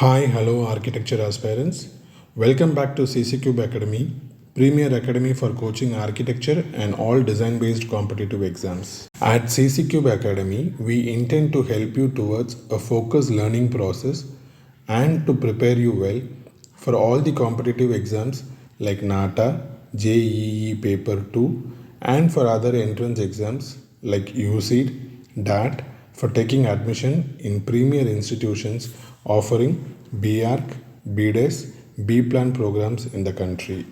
Hi, hello architecture aspirants. Welcome back to CCCube Academy, premier academy for coaching architecture and all design-based competitive exams. At CCCube Academy, we intend to help you towards a focused learning process and to prepare you well for all the competitive exams like Nata, JEE Paper 2 and for other entrance exams like UCED, DAT for taking admission in premier institutions offering B.Arch, B.Des, B-Plan programs in the country.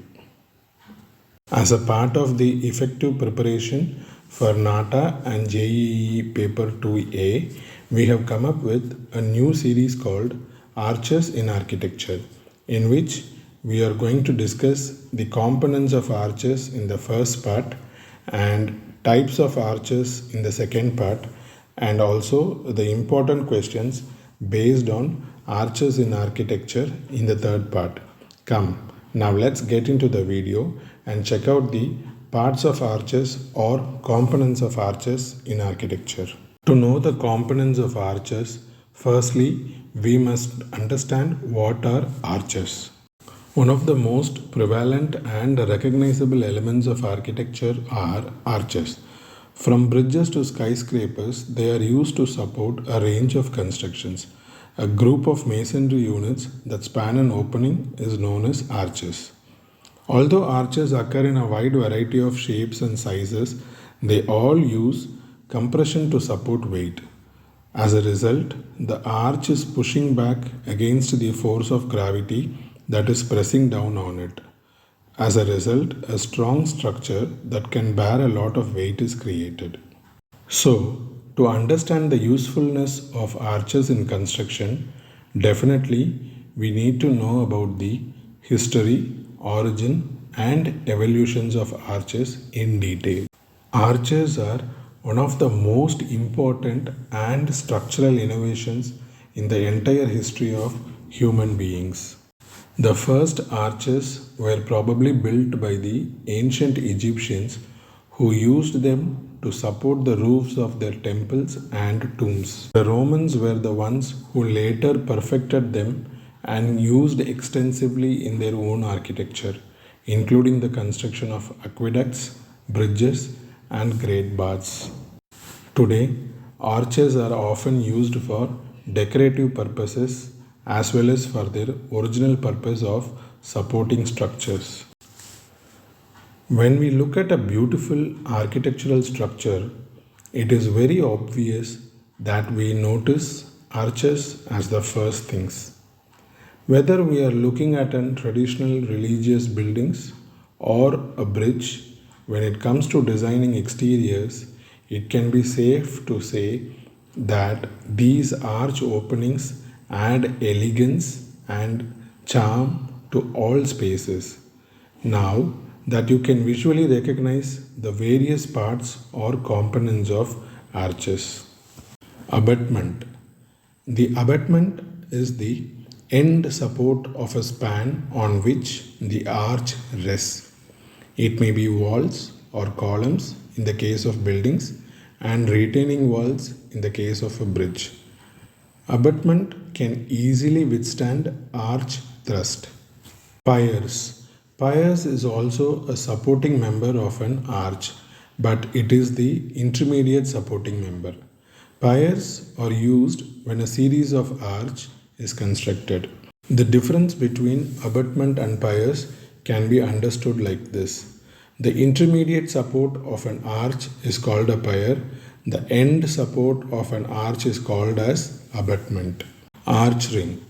As a part of the effective preparation for Nata and JEE Paper 2A, we have come up with a new series called Arches in Architecture, in which we are going to discuss the components of arches in the first part and types of arches in the second part, and also the important questions based on arches in architecture in the third part. Come, now let's get into the video and check out the parts of arches or components of arches in architecture. To know the components of arches, firstly, we must understand what are arches. One of the most prevalent and recognizable elements of architecture are arches. From bridges to skyscrapers, they are used to support a range of constructions. A group of masonry units that span an opening is known as arches. Although arches occur in a wide variety of shapes and sizes, they all use compression to support weight. As a result, the arch is pushing back against the force of gravity that is pressing down on it. As a result, a strong structure that can bear a lot of weight is created. So, to understand the usefulness of arches in construction, definitely we need to know about the history, origin, and evolutions of arches in detail. Arches are one of the most important and structural innovations in the entire history of human beings. The first arches were probably built by the ancient Egyptians who used them to support the roofs of their temples and tombs. The Romans were the ones who later perfected them and used extensively in their own architecture, including the construction of aqueducts, bridges, and great baths. Today, arches are often used for decorative purposes as well as for their original purpose of supporting structures. When we look at a beautiful architectural structure, it is very obvious that we notice arches as the first things. Whether we are looking at a traditional religious buildings or a bridge, when it comes to designing exteriors, it can be safe to say that these arch openings add elegance and charm to all spaces. Now that you can visually recognize the various parts or components of arches. Abutment. The abutment is the end support of a span on which the arch rests. It may be walls or columns in the case of buildings and retaining walls in the case of a bridge. Abutment can easily withstand arch thrust. Piers. Piers is also a supporting member of an arch, but it is the intermediate supporting member. Piers are used when a series of arch is constructed. The difference between abutment and piers can be understood like this. The intermediate support of an arch is called a pier. The end support of an arch is called as abutment. Arch ring.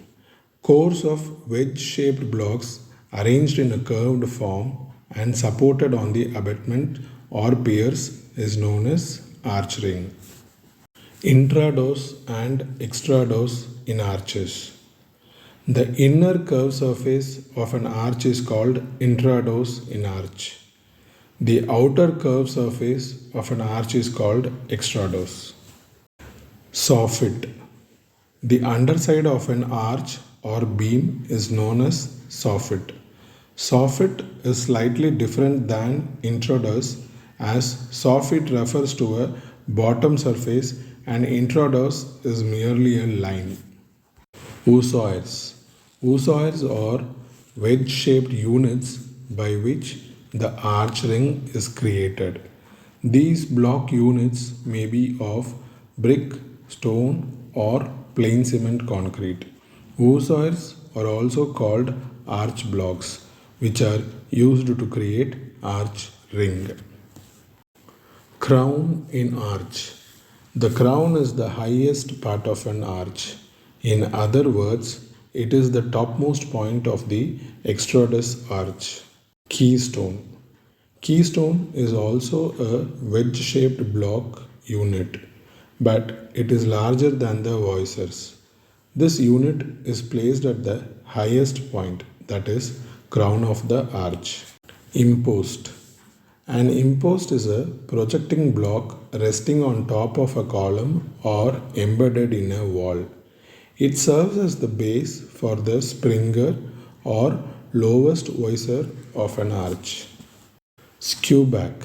Cores of wedge-shaped blocks arranged in a curved form and supported on the abutment or piers is known as arch ring. Intradoors and extradoors in arches. The inner curved surface of an arch is called intradoors in arch. The outer curved surface of an arch is called extradoors. Soffit. The underside of an arch or beam is known as soffit. Soffit is slightly different than intradoors, as soffit refers to a bottom surface and intradoors is merely a line. 𝐻𝐸𝐳. 𝐻𝐸𝐳 are wedge-shaped units by which the arch ring is created. These block units may be of brick, stone, or plain cement concrete. 𝐻𝐸𝐳 are also called arch blocks, which are used to create arch ring. Crown in arch. The crown is the highest part of an arch. In other words, it is the topmost point of the extrodus arch. Keystone. Keystone is also a wedge-shaped block unit, but it is larger than the voicers. This unit is placed at the highest point, that is, crown of the arch. Impost. An impost is a projecting block resting on top of a column or embedded in a wall. It serves as the base for the springer or lowest voicer of an arch. Skewback.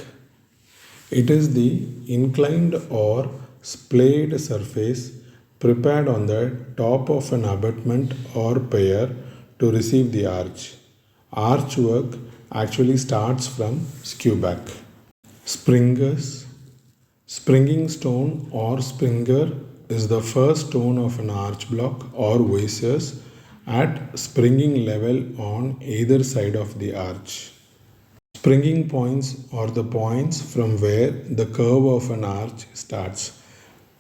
It is the inclined or splayed surface prepared on the top of an abutment or pier to receive the arch. Arch work actually starts from skewback. Springers. Springing stone or springer is the first stone of an arch block or voicers at springing level on either side of the arch. Springing points are the points from where the curve of an arch starts.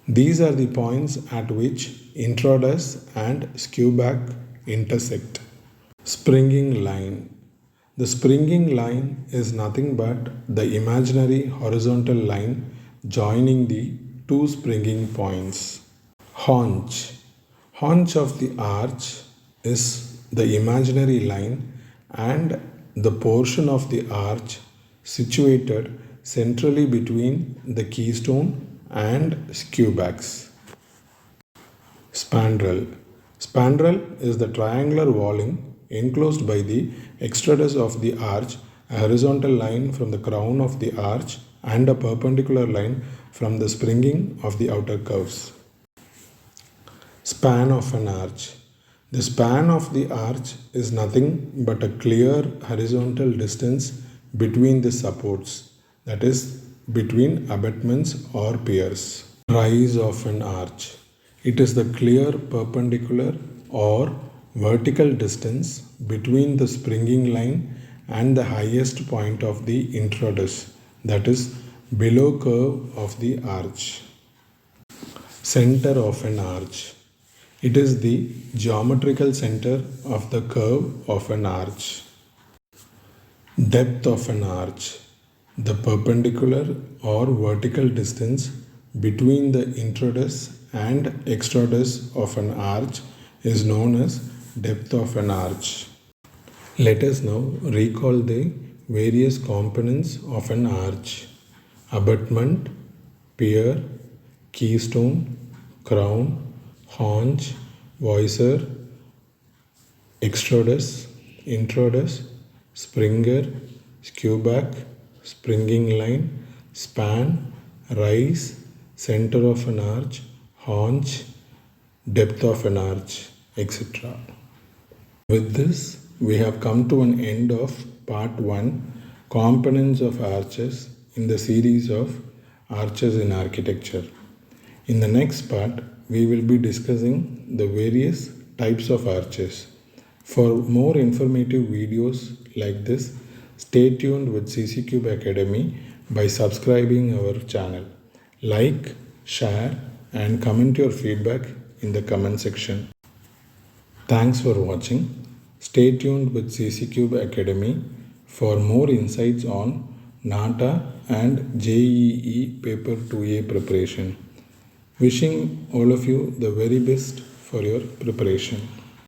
These are the points at which introdus and skewback intersect. Springing line. The springing line is nothing but the imaginary horizontal line joining the two springing points. Haunch. Haunch of the arch is the imaginary line and the portion of the arch situated centrally between the keystone and skewbacks. Spandrel. Spandrel is the triangular walling enclosed by the extrodus of the arch, a horizontal line from the crown of the arch and a perpendicular line from the springing of the outer curves. Span of an arch. The span of the arch is nothing but a clear horizontal distance between the supports, that is, between abutments or piers. Rise of an arch. It is the clear perpendicular or vertical distance between the springing line and the highest point of the introdus, that is, below curve of the arch. Center of an arch. It is the geometrical center of the curve of an arch. Depth of an arch. The perpendicular or vertical distance between the introdus and extrodus of an arch is known as depth of an arch. Let us now recall the various components of an arch: abutment, pier, keystone, crown, haunch, voicer, extrodus, introdus, springer, skewback, springing line, span, rise, center of an arch, haunch, depth of an arch, etc. With this, we have come to an end of part 1, components of arches, in the series of arches in architecture. In the next part, we will be discussing the various types of arches. For more informative videos like this, stay tuned with CCCube Academy by subscribing our channel. Like, share, and comment your feedback in the comment section. Thanks for watching. Stay tuned with CCCube Academy for more insights on Nata and JEE Paper 2A preparation. Wishing all of you the very best for your preparation.